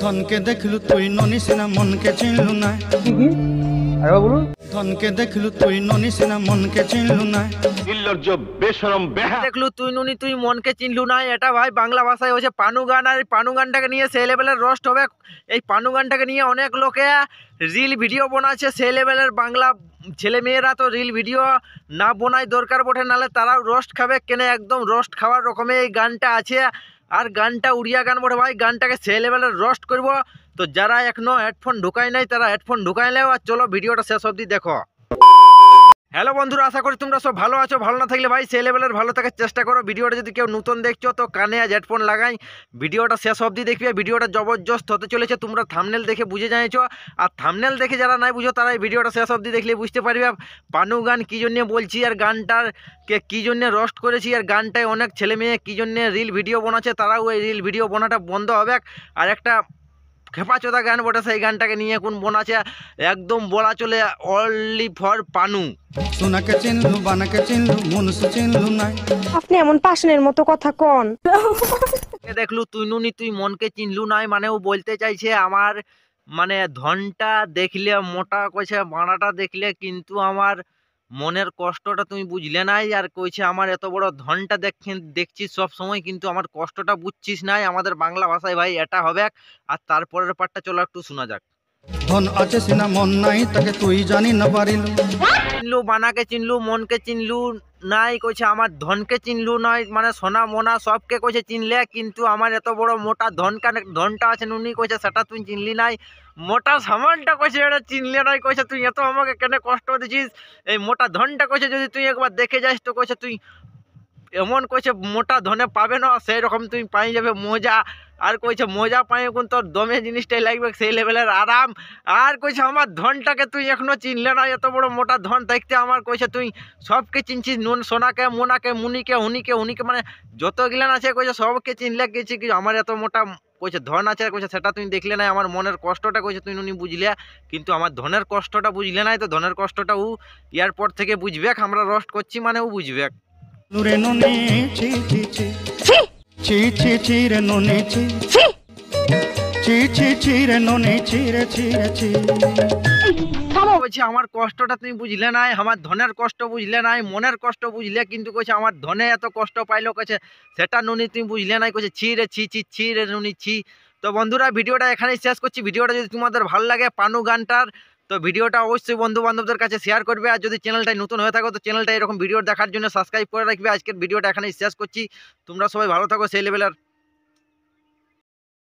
ধনকে দেখলু তুই ননি সিনা মনকে চিনলু না। আরে বলুন। ধনকে দেখলু তুই ননি সিনা মনকে চিনলু না। নির্লজ্জ বেশরম বেহা দেখলু তুই নুনি তুই মনকে চিনলু না, এটা ভাই বাংলা ভাষায় হচ্ছে পানু গান। আর এই পানু গানটাকে নিয়ে সেই লেভেলের রোস্ট হবে। এই পানু গানটাকে নিয়ে অনেক লোকে রিল ভিডিও বানাচ্ছে। সেই লেভেলের বাংলা ছেলে মেয়েরা তো রিল ভিডিও না বোনাই দরকার বটে, নাহলে তারাও রোস্ট খাবে কেন। একদম রোস্ট খাওয়ার রকমে এই গানটা আছে। আর গানটা উড়িয়া গান বটে ভাই, গানটাকে সেই লেভেলের রোস্ট করব। তো যারা এখনো হেডফোন ঢুকায় নাই তারা হেডফোন ঢুকাই নেও, আর চলো ভিডিওটা শেষ অবধি দেখো। হ্যালো বন্ধুরা, আশা করি তোমরা সব ভালো আছো। ভালো না থাকলে ভাই সেই লেভেলের ভালো থাকার চেষ্টা করো। ভিডিওটা যদি কেউ নতুন দেখছো তো কানে আজ হেডফোন লাগাই, ভিডিওটা শেষ অবধি দেখবে। ভিডিওটা জবরদস্ত হতে চলেছে, তোমরা থাম্বনেল দেখে বুঝে যাইছো। আর থাম্বনেল দেখে যারা নাই বুঝো তারা এই ভিডিওটা শেষ অবধি দেখলে বুঝতে পারবে পানু গান কী জন্য বলছি, আর গানটার কে কী জন্য রোস্ট করেছি, আর গানটায় অনেক ছেলে মেয়ে কী জন্য রিল ভিডিও বানাচ্ছে, তারাও এই রিল ভিডিও বানাটা বন্ধ হবে। আর একটা খেপাচোদা গান বটে, সেই গানটাকে নিয়ে কোন বোনাছে একদম বলা চলে অনলি ফর পানু। সোনাকে চিনলু বানাকে চিনলু মনুষ্য চিনলু না। আপনি এমন পাশনের মতো কথা কন। দেখলু তুই নুনি তুই মনকে চিনলু নাই, মানে ও বলতে চাইছে আমার মানে ধনটা দেখলে মোটা কইছে, বানাটা দেখলে কিন্তু আমার মনের কষ্টটা তুমি বুঝলে নাই। আর কইছে আমার এত বড় ধনটা দেখছিস সব সময়, কিন্তু আমার কষ্টটা বুঝছিস নাই। আমাদের বাংলা ভাষায় ভাই এটা হবে। আর তারপরের পার্টটা চলো একটু শোনা যাক। ধন আছে সিনা মন নাই তাকে তুই জানি না পারিলু। চিনলু বানাকে চিনলু মনকে চিনলু নাই, কইছে আমার ধনকে চিনলু নাই, মানে সোনা মোনা সবকে কইছে চিনলে, কিন্তু আমার এত বড় মোটা ধনটা আছে নুনি কইছে সেটা তুই চিনলি নাই। মোটা সামানটা কইছে এটা চিনলে নাই, কইছে তুই এত আমাকে কেন কষ্ট দিছিস। এই মোটা ধনটা কইছে যদি তুই একবার দেখে যাস তো কইছে তুই এমন কইছে মোটা ধনে পাবে না, সেই রকম তুই পাই যাবে মজা। আর কইছে মজা পাই এখন তোর দমে জিনিসটাই লাগবে সেই লেভেলের আরাম। আর কইছে আমার ধনটাকে তুই এখনো চিনলে না, এত বড় মোটা ধন দেখতে আমার কইছে তুই সবকে চিনছিস, নুন সোনাকে মোনাকে মুনিকে হুনিকে মানে যত গিলান আছে কইছে সবকে চিনলে গেছি, কি আমার এত মোটা কইছে ধন আছে কইছে সেটা তুই দেখলে নাই। আমার মনের কষ্টটা কইছে তুই নুনি বুঝলে, কিন্তু আমার ধনের কষ্টটা বুঝলে নাই। তো ধনের কষ্টটা ও এয়ারপোর্ট থেকে বুঝবে, আমরা রোস্ট করছি মানে ও বুঝবে। রে ননি ছি ছি ছি ছি ছি ছি রে ননি ছি ছি ছি ছি রে ননি ছি রে ছি রে ছি। কইছে আমার কষ্টটা তুমি বুঝলে নাই, আমার ধনের কষ্ট বুঝলে নাই, মনের কষ্ট বুঝলে, কিন্তু কইছে আমার ধনে এত কষ্ট পাইলো কইছে সেটা নুনি তুমি বুঝলে নাই। কইছে ছি রে ছি ছি ছি রে নুনি ছি। তো বন্ধুরা ভিডিওটা এখানেই শেষ করছি। ভিডিওটা যদি তোমাদের ভালো লাগে পানু গানটার, তো ভিডিওটা অবশ্যই বন্ধু বান্ধবদের কাছে শেয়ার করবে। আর যদি চ্যানেলটাই নতুন হয়ে থাকো তো চ্যানেলটা এরকম ভিডিও দেখার জন্য সাবস্ক্রাইব করে রাখবে। আজকের ভিডিওটা এখানেই শেষ করছি। তোমরা সবাই ভালো থাকো সেই লেভেলের।